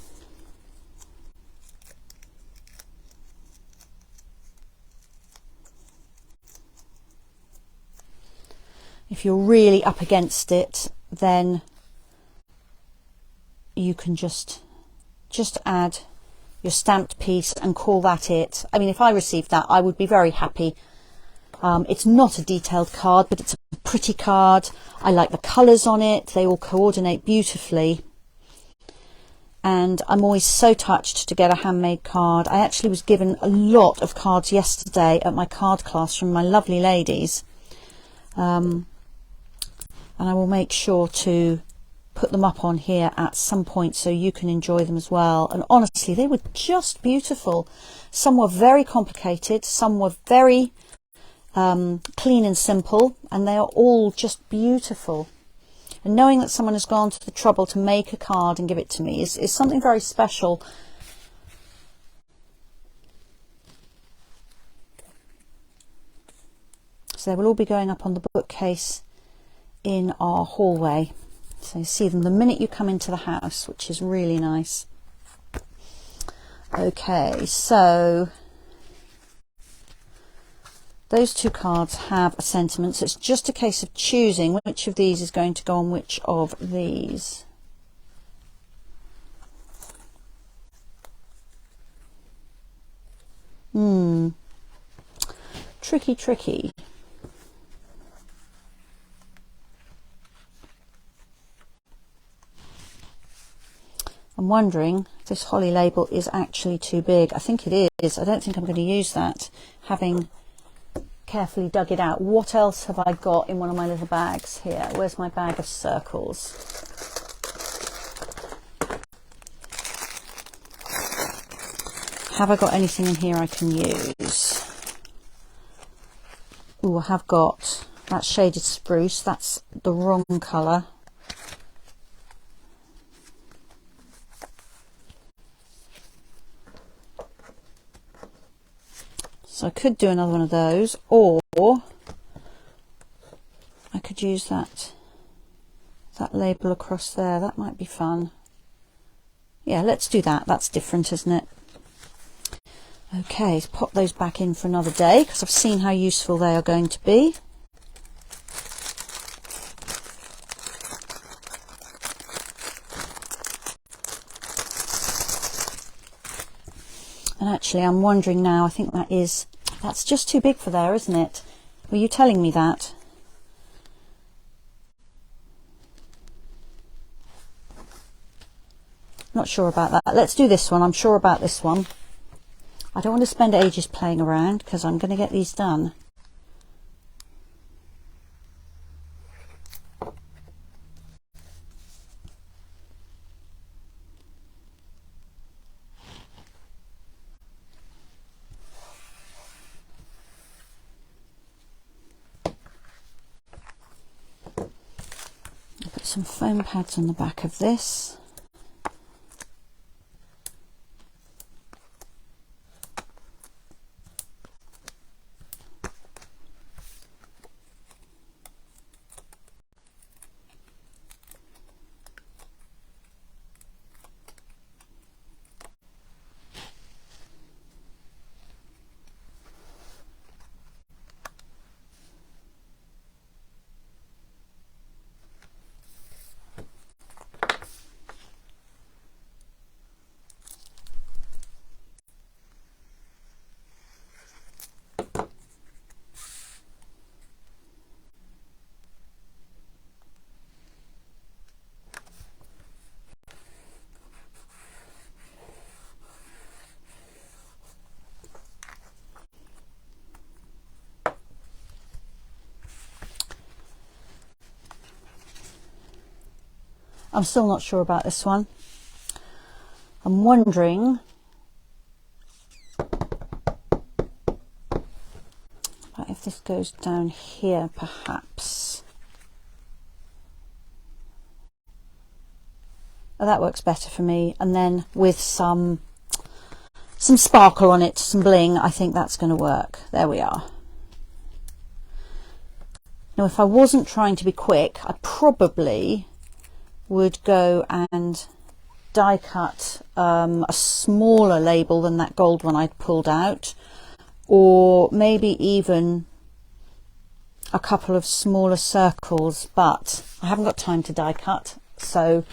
Speaker 1: If you're really up against it, then you can just add your stamped piece and call that it. I mean, if I received that, I would be very happy. It's not a detailed card, but it's a pretty card. I like the colours on it. They all coordinate beautifully. And I'm always so touched to get a handmade card. I actually was given a lot of cards yesterday at my card class from my lovely ladies. And I will make sure to put them up on here at some point so you can enjoy them as well. And honestly, they were just beautiful. Some were very complicated, some were very clean and simple, and they are all just beautiful. And knowing that someone has gone to the trouble to make a card and give it to me is something very special. So they will all be going up on the bookcase in our hallway. So you see them the minute you come into the house, which is really nice. Okay, so those 2 cards have a sentiment, so it's just a case of choosing which of these is going to go on which of these. Tricky. I'm wondering if this holly label is actually too big. I think it is. I don't think I'm going to use that, having carefully dug it out. What else have I got in one of my little bags here? Where's my bag of circles? Have I got anything in here I can use? Oh, I have got that shaded spruce. That's the wrong colour. So I could do another one of those, or I could use that label across there. That might be fun. Yeah, let's do that. That's different, isn't it? Okay, let's pop those back in for another day, because I've seen how useful they are going to be. And actually, I'm wondering now, I think that's just too big for there, isn't it? Were you telling me that? Not sure about that. Let's do this one. I'm sure about this one. I don't want to spend ages playing around, because I'm going to get these done. I'll put some foam pads on the back of this. I'm still not sure about this one. I'm wondering about if this goes down here, perhaps. Oh, that works better for me. And then with some sparkle on it, some bling, I think that's going to work. There we are. Now, if I wasn't trying to be quick, I probably would go and die cut a smaller label than that gold one I'd pulled out, or maybe even a couple of smaller circles, but I haven't got time to die cut, so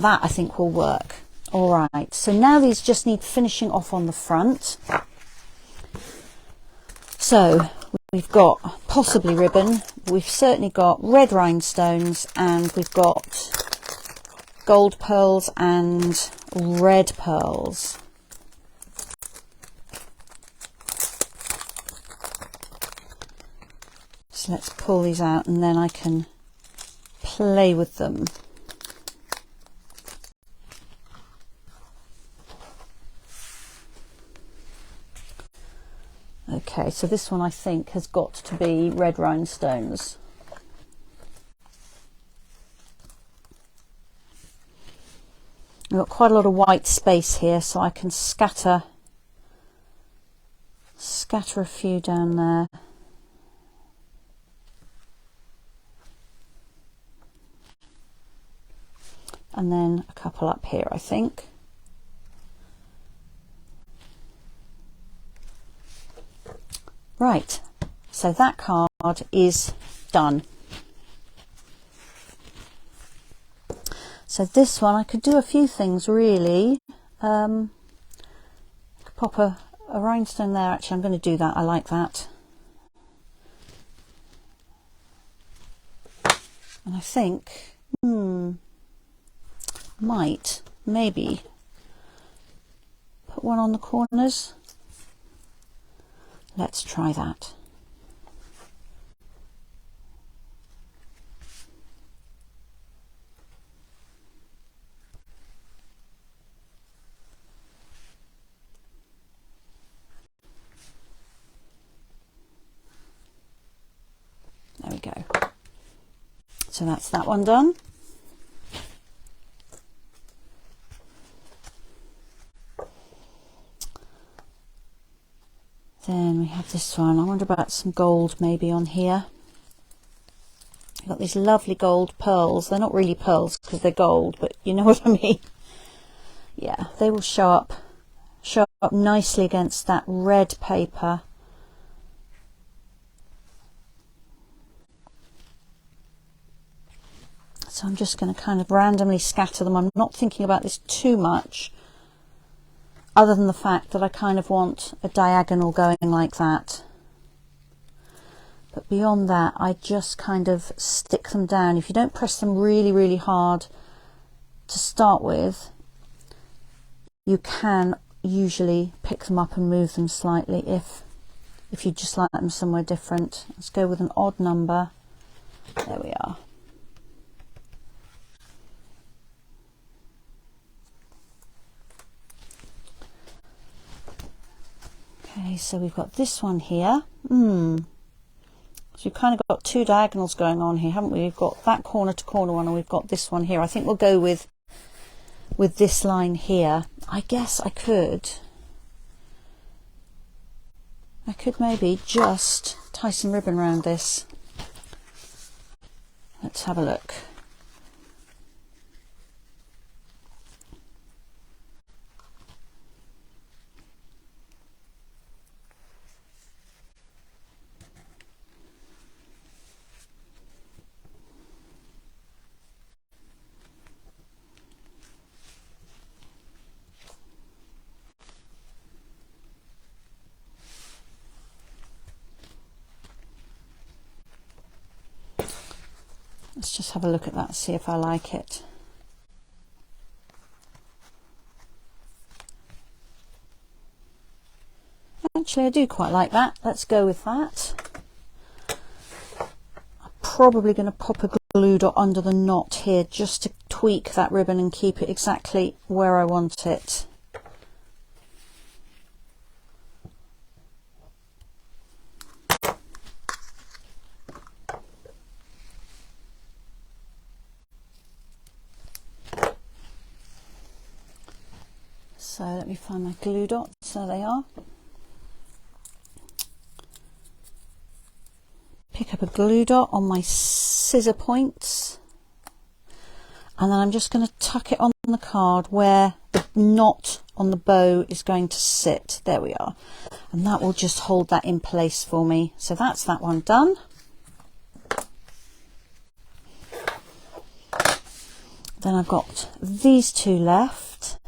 Speaker 1: that I think will work. All right, so now these just need finishing off on the front. So we've got possibly ribbon, we've certainly got red rhinestones, and we've got gold pearls and red pearls. So let's pull these out and then I can play with them. Okay, so this one I think has got to be red rhinestones. I've got quite a lot of white space here, so I can scatter a few down there. And then a couple up here, I think. Right, so that card is done. So this one, I could do a few things really. I could pop a rhinestone there. Actually, I'm going to do that. I like that. And I think, might maybe put one on the corners. Let's try that. There we go. So that's that one done. Then we have this one. I wonder about some gold maybe on here. I've got these lovely gold pearls. They're not really pearls because they're gold, but you know what I mean. Yeah, they will show up nicely against that red paper. So I'm just going to kind of randomly scatter them. I'm not thinking about this too much, other than the fact that I kind of want a diagonal going like that. But beyond that, I just kind of stick them down. If you don't press them really, really hard to start with, you can usually pick them up and move them slightly if you just like them somewhere different. Let's go with an odd number. There we are. Okay, so we've got this one here. So we've kind of got two diagonals going on here, haven't we? We've got that corner to corner one, and we've got this one here. I think we'll go with this line here. I guess I could maybe just tie some ribbon around this. Let's have a look. Let's just have a look at that, see if I like it. Actually, I do quite like that. Let's go with that. I'm probably going to pop a glue dot under the knot here just to tweak that ribbon and keep it exactly where I want it. So let me find my glue dots. There they are. Pick up a glue dot on my scissor points, and then I'm just going to tuck it on the card where the knot on the bow is going to sit. There we are, and that will just hold that in place for me. So that's that one done. Then I've got these two left.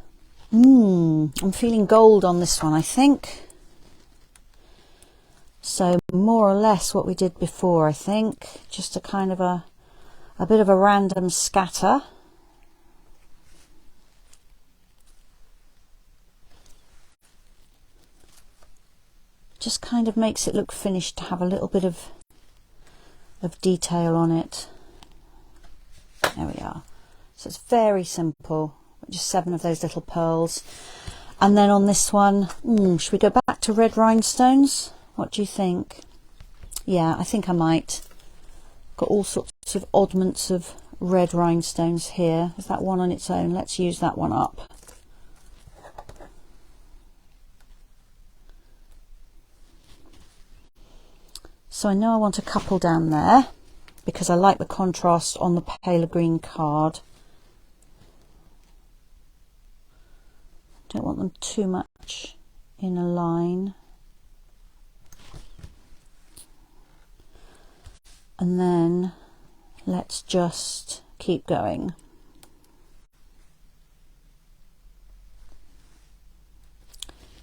Speaker 1: I'm feeling gold on this one, I think. So more or less what we did before, I think. Just a kind of a bit of a random scatter. Just kind of makes it look finished to have a little bit of detail on it. There we are. So it's very simple. Just 7 of those little pearls. And then on this one, should we go back to red rhinestones? What do you think? Yeah, I think I might. Got all sorts of oddments of red rhinestones here. Is that one on its own? Let's use that one up. So I know I want a couple down there because I like the contrast on the paler green card. Don't want them too much in a line. And then let's just keep going.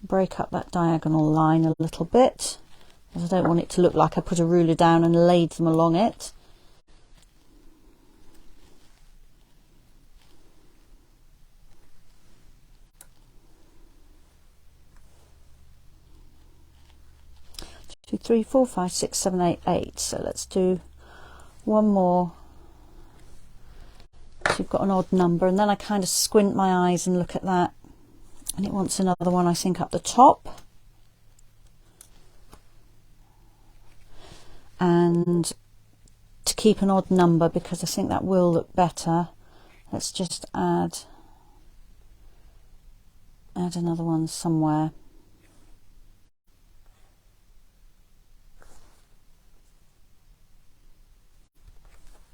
Speaker 1: Break up that diagonal line a little bit, because I don't want it to look like I put a ruler down and laid them along it. 2, 3, 4, 5, 6, 7, 8, 8. So let's do one more. So you've got an odd number, and then I kind of squint my eyes and look at that, and it wants another one, I think, up the top. And to keep an odd number, because I think that will look better, let's just add another one somewhere.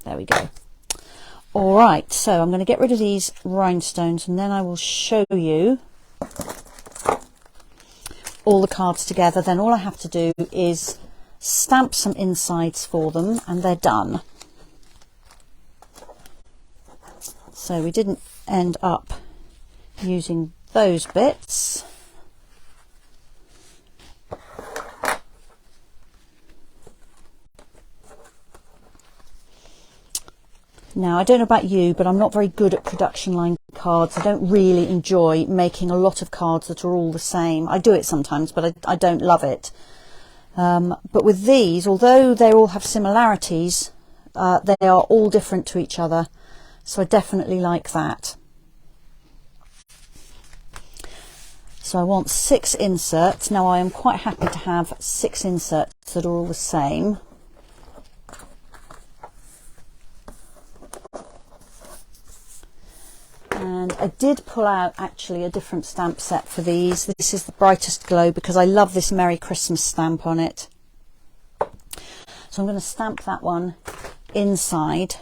Speaker 1: There we go. All right, so I'm going to get rid of these rhinestones, and then I will show you all the cards together. Then all I have to do is stamp some insides for them, and they're done. So we didn't end up using those bits. Now, I don't know about you, but I'm not very good at production line cards. I don't really enjoy making a lot of cards that are all the same. I do it sometimes, but I don't love it. But with these, although they all have similarities, they are all different to each other. So I definitely like that. So I want 6 inserts. Now, I am quite happy to have 6 inserts that are all the same. And I did pull out actually a different stamp set for these. This is the Brightest Glow, because I love this Merry Christmas stamp on it. So I'm going to stamp that one inside.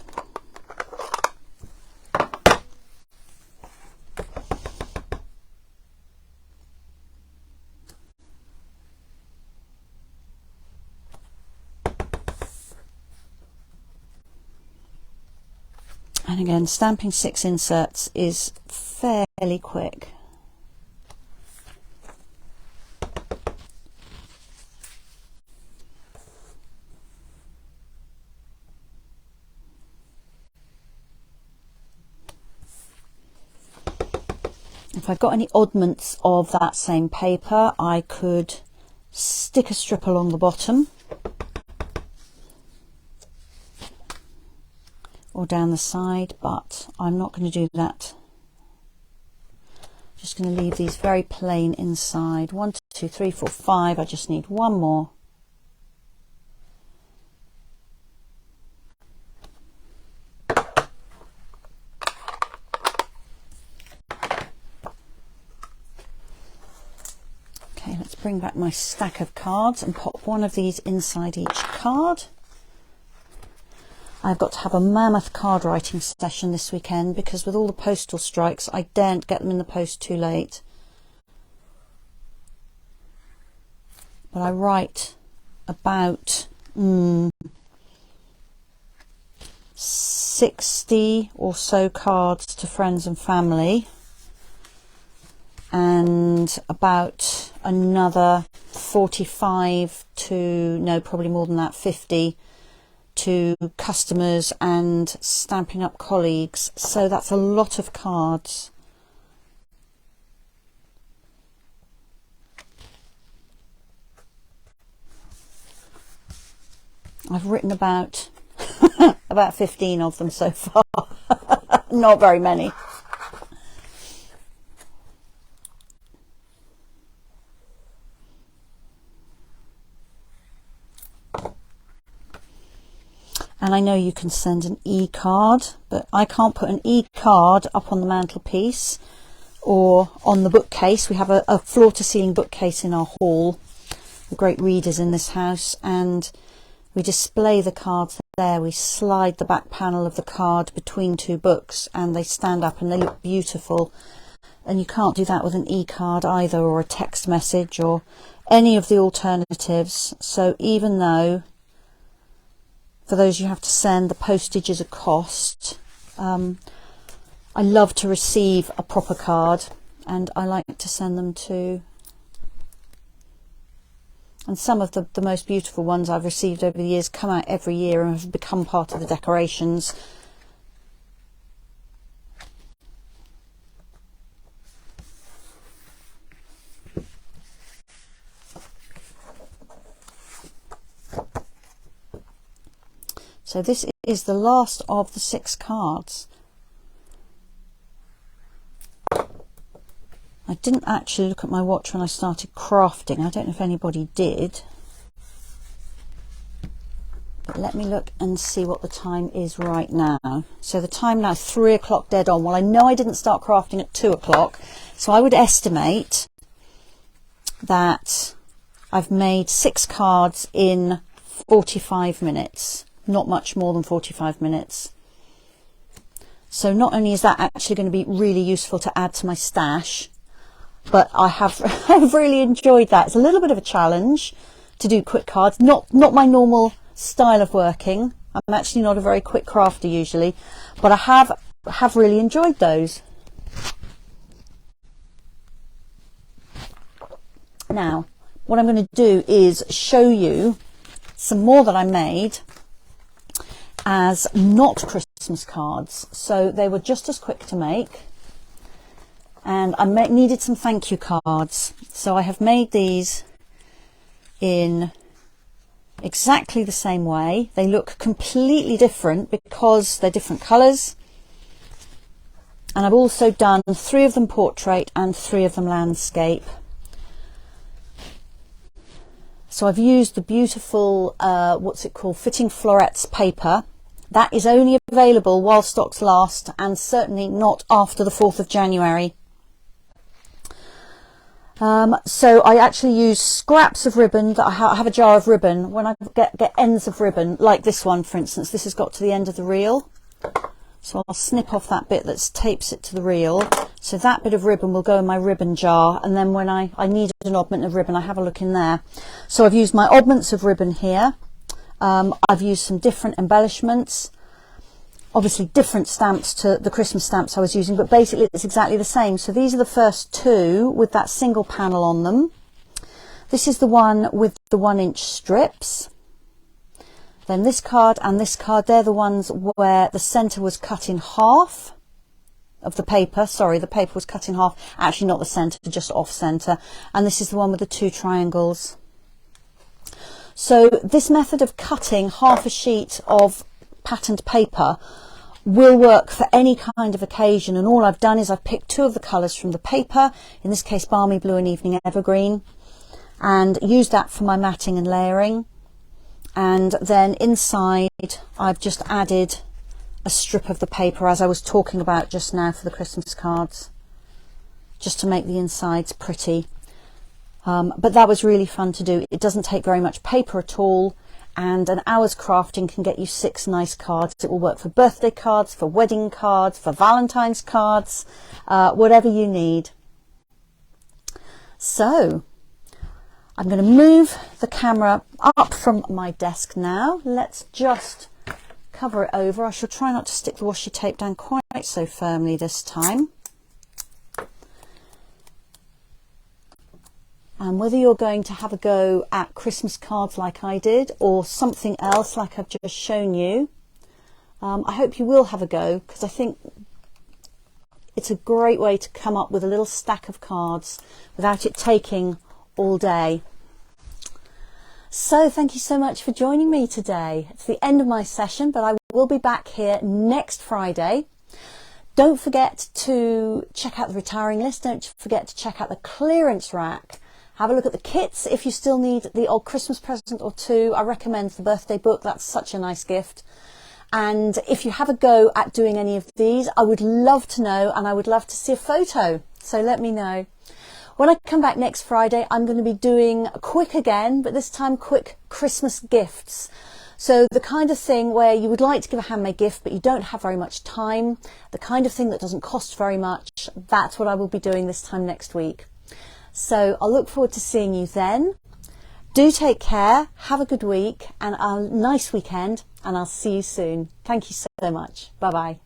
Speaker 1: And again, stamping 6 inserts is fairly quick. If I've got any oddments of that same paper, I could stick a strip along the bottom or down the side, but I'm not going to do that. Just going to leave these very plain inside. 1, 2, 3, 4, 5. I just need one more. Okay, let's bring back my stack of cards and pop one of these inside each card. I've got to have a mammoth card writing session this weekend, because with all the postal strikes, I daren't get them in the post too late. But I write about 60 or so cards to friends and family, and about another 45 to, no, probably more than that, 50 to customers and Stampin' Up colleagues. So that's a lot of cards. I've written about about 15 of them so far. Not very many. And I know you can send an e-card, but I can't put an e-card up on the mantelpiece or on the bookcase. We have a floor-to-ceiling bookcase in our hall. We're great readers in this house, and we display the cards there. We slide the back panel of the card between 2 books, and they stand up and they look beautiful. And you can't do that with an e-card either, or a text message, or any of the alternatives. So even though for those you have to send, the postage is a cost, I love to receive a proper card, and I like to send them too. And some of the most beautiful ones I've received over the years come out every year and have become part of the decorations. So this is the last of the 6 cards. I didn't actually look at my watch when I started crafting. I don't know if anybody did. But let me look and see what the time is right now. So the time now is 3 o'clock dead on. Well, I know I didn't start crafting at 2 o'clock. So I would estimate that I've made 6 cards in 45 minutes. Not much more than 45 minutes. So not only is that actually going to be really useful to add to my stash, but I've really enjoyed that. It's a little bit of a challenge to do quick cards. Not my normal style of working. I'm actually not a very quick crafter usually, but I have really enjoyed those. Now, what I'm going to do is show you some more that I made as not Christmas cards. So they were just as quick to make, and I needed some thank you cards. So I have made these in exactly the same way. They look completely different because they're different colours, and I've also done 3 of them portrait and 3 of them landscape. So I've used the beautiful what's it called, Fitting Florets paper. That is only available while stocks last, and certainly not after the 4th of January. So I actually use scraps of ribbon. That I have a jar of ribbon. When I get ends of ribbon, like this one for instance, this has got to the end of the reel. So I'll snip off that bit that tapes it to the reel. So that bit of ribbon will go in my ribbon jar, and then when I need an oddment of ribbon, I have a look in there. So I've used my oddments of ribbon here. I've used some different embellishments, obviously different stamps to the Christmas stamps I was using, but basically it's exactly the same. So these are the first 2 with that single panel on them. This is the one with the 1-inch strips. Then this card and this card, they're the ones where the centre was cut in half of the paper. Sorry, the paper was cut in half. Actually not the centre, just off centre. And this is the one with the 2 triangles. So this method of cutting half a sheet of patterned paper will work for any kind of occasion, and all I've done is I've picked 2 of the colours from the paper, in this case Balmy Blue and Evening Evergreen, and used that for my matting and layering. And then inside I've just added a strip of the paper, as I was talking about just now for the Christmas cards, just to make the insides pretty. But that was really fun to do. It doesn't take very much paper at all, and an hour's crafting can get you 6 nice cards. It will work for birthday cards, for wedding cards, for Valentine's cards, whatever you need. So I'm going to move the camera up from my desk now. Let's just cover it over. I shall try not to stick the washi tape down quite so firmly this time. And whether you're going to have a go at Christmas cards like I did, or something else like I've just shown you, I hope you will have a go, because I think it's a great way to come up with a little stack of cards without it taking all day. So thank you so much for joining me today. It's the end of my session, but I will be back here next Friday. Don't forget to check out the retiring list. Don't forget to check out the clearance rack. Have a look at the kits if you still need the old Christmas present or 2. I recommend the birthday book. That's such a nice gift. And if you have a go at doing any of these, I would love to know, and I would love to see a photo. So let me know. When I come back next Friday, I'm going to be doing quick again, but this time quick Christmas gifts. So the kind of thing where you would like to give a handmade gift, but you don't have very much time, the kind of thing that doesn't cost very much, that's what I will be doing this time next week. So I'll look forward to seeing you then. Do take care, have a good week and a nice weekend, and I'll see you soon. Thank you so much. Bye bye.